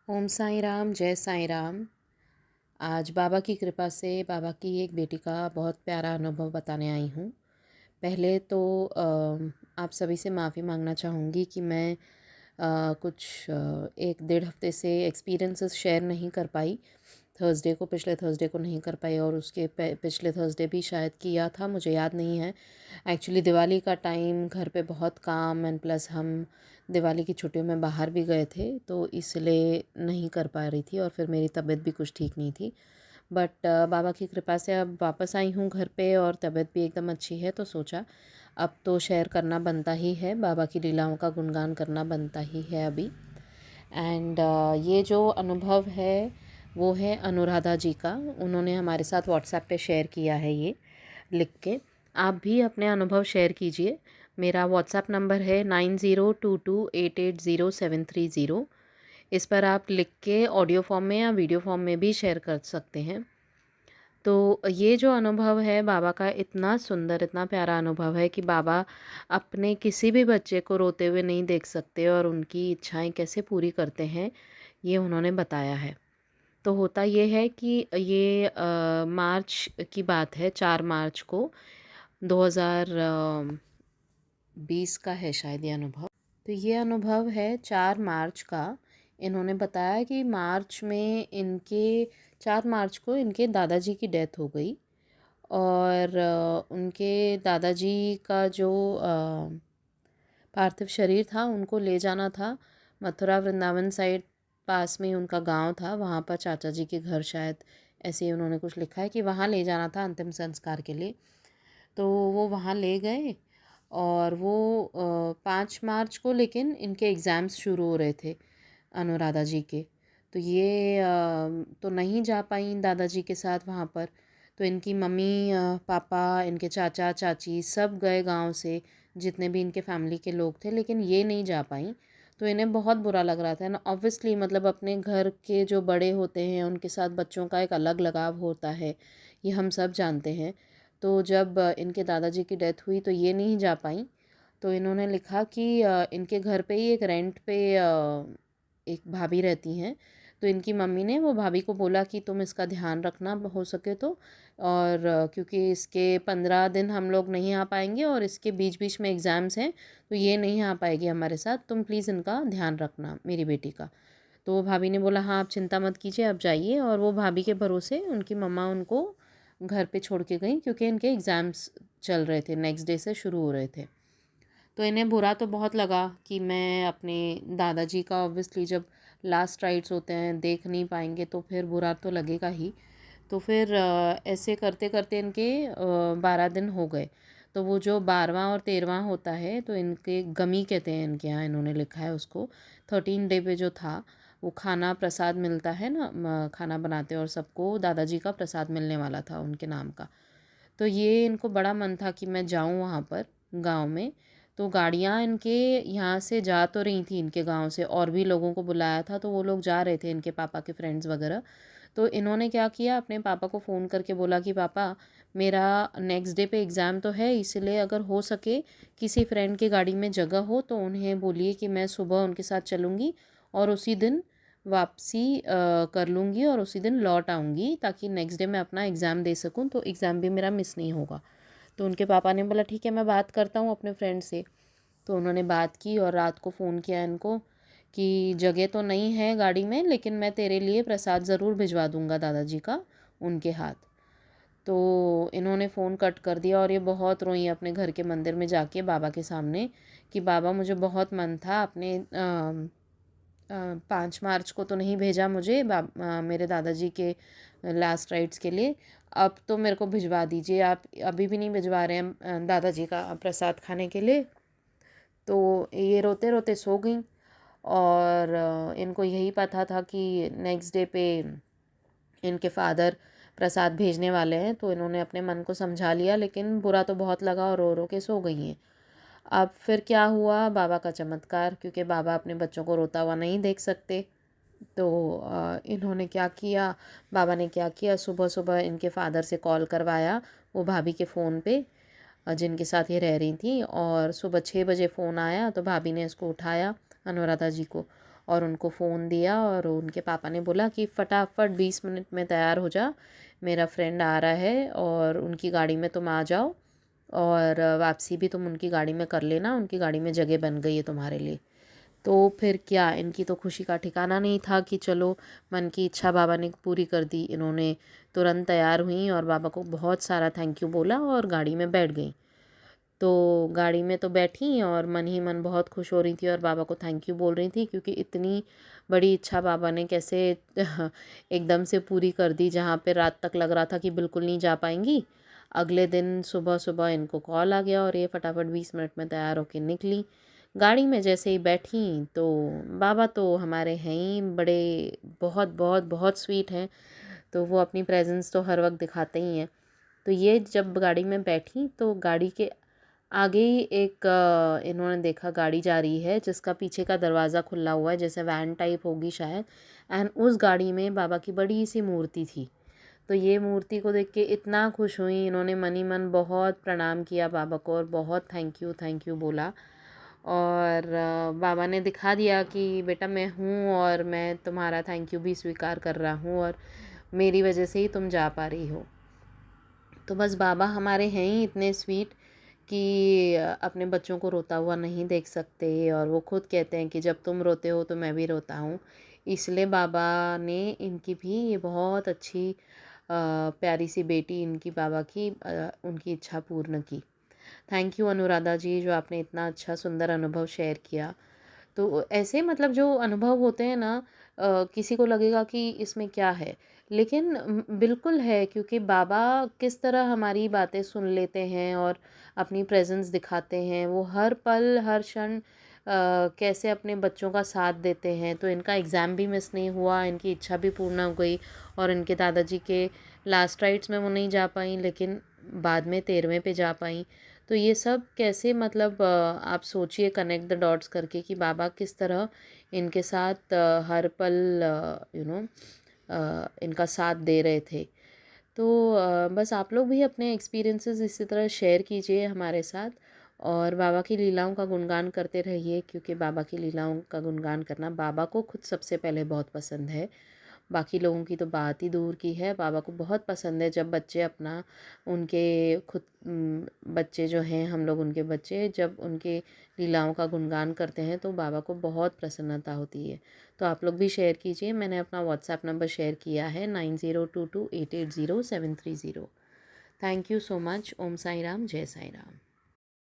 ओम साई राम, जय साई राम। आज बाबा की कृपा से बाबा की एक बेटी का बहुत प्यारा अनुभव बताने आई हूँ। पहले तो आप सभी से माफ़ी मांगना चाहूँगी कि मैं कुछ 1 डेढ़ हफ़्ते से एक्सपीरियंसेस शेयर नहीं कर पाई। पिछले थर्सडे को नहीं कर पाई और उसके पिछले थर्सडे भी शायद किया था, मुझे याद नहीं है। एक्चुअली दिवाली का टाइम, घर पे बहुत काम एंड प्लस हम दिवाली की छुट्टियों में बाहर भी गए थे, तो इसलिए नहीं कर पा रही थी और फिर मेरी तबीयत भी कुछ ठीक नहीं थी। बट बाबा की कृपा से अब वापस आई हूँ घर पे और तबीयत भी एकदम अच्छी है, तो सोचा अब तो शेयर करना बनता ही है, बाबा की लीलाओं का गुणगान करना बनता ही है अभी। एंड ये जो अनुभव है वो है अनुराधा जी का। उन्होंने हमारे साथ व्हाट्सएप पे शेयर किया है ये लिख के। आप भी अपने अनुभव शेयर कीजिए। मेरा व्हाट्सएप नंबर है 9022880730। इस पर आप लिख के ऑडियो फॉर्म में या वीडियो फॉर्म में भी शेयर कर सकते हैं। तो ये जो अनुभव है बाबा का, इतना सुंदर, इतना प्यारा अनुभव है कि बाबा अपने किसी भी बच्चे को रोते हुए नहीं देख सकते और उनकी इच्छाएं कैसे पूरी करते हैं, ये उन्होंने बताया है। तो होता ये है कि ये मार्च की बात है, 4 मार्च को 2020 का है शायद ये अनुभव। तो ये अनुभव है 4 मार्च का। इन्होंने बताया कि मार्च में इनके 4 मार्च को इनके दादाजी की डेथ हो गई और उनके दादाजी का जो पार्थिव शरीर था उनको ले जाना था मथुरा वृंदावन साइड, पास में उनका गांव था, वहाँ पर चाचा जी के घर शायद, ऐसे ही उन्होंने कुछ लिखा है कि वहाँ ले जाना था अंतिम संस्कार के लिए। तो वो वहाँ ले गए और वो 5 मार्च को लेकिन इनके एग्ज़ाम्स शुरू हो रहे थे अनुराधा जी के। तो ये तो नहीं जा पाई दादाजी के साथ वहाँ पर। तो इनकी मम्मी, पापा, इनके चाचा चाची सब गए गांव से, जितने भी इनके फैमिली के लोग थे, लेकिन ये नहीं जा पाई। तो इन्हें बहुत बुरा लग रहा था ना। ऑब्वियसली मतलब अपने घर के जो बड़े होते हैं उनके साथ बच्चों का एक अलग लगाव होता है, ये हम सब जानते हैं। तो जब इनके दादाजी की डेथ हुई तो ये नहीं जा पाई। तो इन्होंने लिखा कि इनके घर पे ही एक रेंट पे एक भाभी रहती हैं। तो इनकी मम्मी ने वो भाभी को बोला कि तुम इसका ध्यान रखना हो सके तो, और क्योंकि इसके 15 दिन हम लोग नहीं आ पाएंगे और इसके बीच बीच में एग्ज़ाम्स हैं, तो ये नहीं आ पाएगी हमारे साथ, तुम प्लीज़ इनका ध्यान रखना मेरी बेटी का। तो वो भाभी ने बोला हाँ आप चिंता मत कीजिए, आप जाइए। और वो भाभी के भरोसे उनकी मम्मा उनको घर पे छोड़ के गई, क्योंकि इनके एग्ज़ाम्स चल रहे थे, नेक्स्ट डे से शुरू हो रहे थे। तो इन्हें बुरा तो बहुत लगा कि मैं अपने दादाजी का, ऑब्वियसली जब लास्ट राइट्स होते हैं देख नहीं पाएंगे तो फिर बुरा तो लगेगा ही। तो फिर ऐसे करते करते इनके 12 दिन हो गए। तो वो जो 12वां और 13वां होता है तो इनके गमी कहते हैं इनके यहाँ, इन्होंने लिखा है उसको। 13 डे पे जो था वो खाना प्रसाद मिलता है ना, खाना बनाते हैं और सबको दादाजी का प्रसाद मिलने वाला था उनके नाम का। तो ये इनको बड़ा मन था कि मैं जाऊँ वहाँ पर गाँव में। तो गाड़ियाँ इनके यहाँ से जा तो रही थी इनके गांव से, और भी लोगों को बुलाया था तो वो लोग जा रहे थे, इनके पापा के फ्रेंड्स वगैरह। तो इन्होंने क्या किया, अपने पापा को फ़ोन करके बोला कि पापा मेरा नेक्स्ट डे पे एग्ज़ाम तो है, इसलिए अगर हो सके किसी फ्रेंड की गाड़ी में जगह हो तो उन्हें बोलिए कि मैं सुबह उनके साथ चलूँगी और उसी दिन वापसी कर लूँगी और उसी दिन लौट आऊँगी, ताकि नेक्स्ट डे मैं अपना एग्ज़ाम दे सकूँ, तो एग्ज़ाम भी मेरा मिस नहीं होगा। तो उनके पापा ने बोला ठीक है मैं बात करता हूँ अपने फ्रेंड से। तो उन्होंने बात की और रात को फ़ोन किया इनको कि जगह तो नहीं है गाड़ी में, लेकिन मैं तेरे लिए प्रसाद ज़रूर भिजवा दूँगा दादाजी का उनके हाथ। तो इन्होंने फ़ोन कट कर दिया और ये बहुत रोई अपने घर के मंदिर में जाके बाबा के सामने कि बाबा मुझे बहुत मन था अपने 5 मार्च को तो नहीं भेजा मुझे मेरे दादाजी के लास्ट राइट्स के लिए, अब तो मेरे को भिजवा दीजिए, आप अभी भी नहीं भिजवा रहे हैं दादाजी का प्रसाद खाने के लिए। तो ये रोते रोते सो गई और इनको यही पता था कि नेक्स्ट डे पे इनके फादर प्रसाद भेजने वाले हैं, तो इन्होंने अपने मन को समझा लिया, लेकिन बुरा तो बहुत लगा और रो रो के सो गई हैं। अब फिर क्या हुआ, बाबा का चमत्कार, क्योंकि बाबा अपने बच्चों को रोता हुआ नहीं देख सकते। तो इन्होंने क्या किया, बाबा ने क्या किया, सुबह सुबह इनके फादर से कॉल करवाया वो भाभी के फ़ोन पे, जिनके साथ ये रह रही थी, और सुबह 6 बजे फ़ोन आया तो भाभी ने इसको उठाया अनुराधा जी को और उनको फ़ोन दिया और उनके पापा ने बोला कि फटाफट 20 मिनट में तैयार हो जा, मेरा फ्रेंड आ रहा है और उनकी गाड़ी में तुम आ जाओ और वापसी भी तुम उनकी गाड़ी में कर लेना, उनकी गाड़ी में जगह बन गई है तुम्हारे लिए। तो फिर क्या, इनकी तो खुशी का ठिकाना नहीं था कि चलो मन की इच्छा बाबा ने पूरी कर दी। इन्होंने तुरंत तैयार हुई और बाबा को बहुत सारा थैंक यू बोला और गाड़ी में बैठ गई। तो गाड़ी में तो बैठी और मन ही मन बहुत खुश हो रही थी और बाबा को थैंक यू बोल रही थी, क्योंकि इतनी बड़ी इच्छा बाबा ने कैसे एकदम से पूरी कर दी, जहाँ पे रात तक लग रहा था कि बिल्कुल नहीं जा पाएंगी। अगले दिन सुबह सुबह इनको कॉल आ गया और ये फटाफट 20 मिनट में तैयार होकर निकली। गाड़ी में जैसे ही बैठी तो बाबा तो हमारे हैं ही बड़े, बहुत बहुत बहुत स्वीट हैं, तो वो अपनी प्रेजेंस तो हर वक्त दिखाते ही हैं। तो ये जब गाड़ी में बैठी तो गाड़ी के आगे ही एक इन्होंने देखा गाड़ी जा रही है जिसका पीछे का दरवाज़ा खुला हुआ है, जैसे वैन टाइप होगी शायद। एंड उस गाड़ी में बाबा की बड़ी सी मूर्ति थी। तो ये मूर्ति को देख के इतना खुश हुई, इन्होंने मन ही मन बहुत प्रणाम किया बाबा को और बहुत थैंक यू बोला। और बाबा ने दिखा दिया कि बेटा मैं हूँ और मैं तुम्हारा थैंक यू भी स्वीकार कर रहा हूँ और मेरी वजह से ही तुम जा पा रही हो। तो बस बाबा हमारे हैं ही इतने स्वीट कि अपने बच्चों को रोता हुआ नहीं देख सकते, और वो खुद कहते हैं कि जब तुम रोते हो तो मैं भी रोता हूँ। इसलिए बाबा ने इनकी भी ये बहुत अच्छी प्यारी सी बेटी इनकी बाबा की उनकी इच्छा पूर्ण की। थैंक यू अनुराधा जी, जो आपने इतना अच्छा सुंदर अनुभव शेयर किया। तो ऐसे मतलब जो अनुभव होते हैं ना, किसी को लगेगा कि इसमें क्या है, लेकिन बिल्कुल है, क्योंकि बाबा किस तरह हमारी बातें सुन लेते हैं और अपनी प्रेजेंस दिखाते हैं। वो हर पल हर क्षण कैसे अपने बच्चों का साथ देते हैं। तो इनका एग्ज़ाम भी मिस नहीं हुआ, इनकी इच्छा भी पूर्ण हो गई और इनके दादाजी के लास्ट राइट्स में वो नहीं जा पाई, लेकिन बाद में 13वें पे जा पाई। तो ये सब कैसे मतलब आप सोचिए कनेक्ट द डॉट्स करके कि बाबा किस तरह इनके साथ हर पल यू नो इनका साथ दे रहे थे। तो बस आप लोग भी अपने एक्सपीरियंसेस इसी तरह शेयर कीजिए हमारे साथ और बाबा की लीलाओं का गुणगान करते रहिए, क्योंकि बाबा की लीलाओं का गुणगान करना बाबा को खुद सबसे पहले बहुत पसंद है। बाकी लोगों की तो बात ही दूर की है। बाबा को बहुत पसंद है जब बच्चे अपना उनके खुद बच्चे जो हैं, हम लोग उनके बच्चे जब उनके लीलाओं का गुणगान करते हैं तो बाबा को बहुत प्रसन्नता होती है। तो आप लोग भी शेयर कीजिए। मैंने अपना व्हाट्सएप नंबर शेयर किया है 9022880730। Thank you so much. Om Sai Ram, जय साई राम।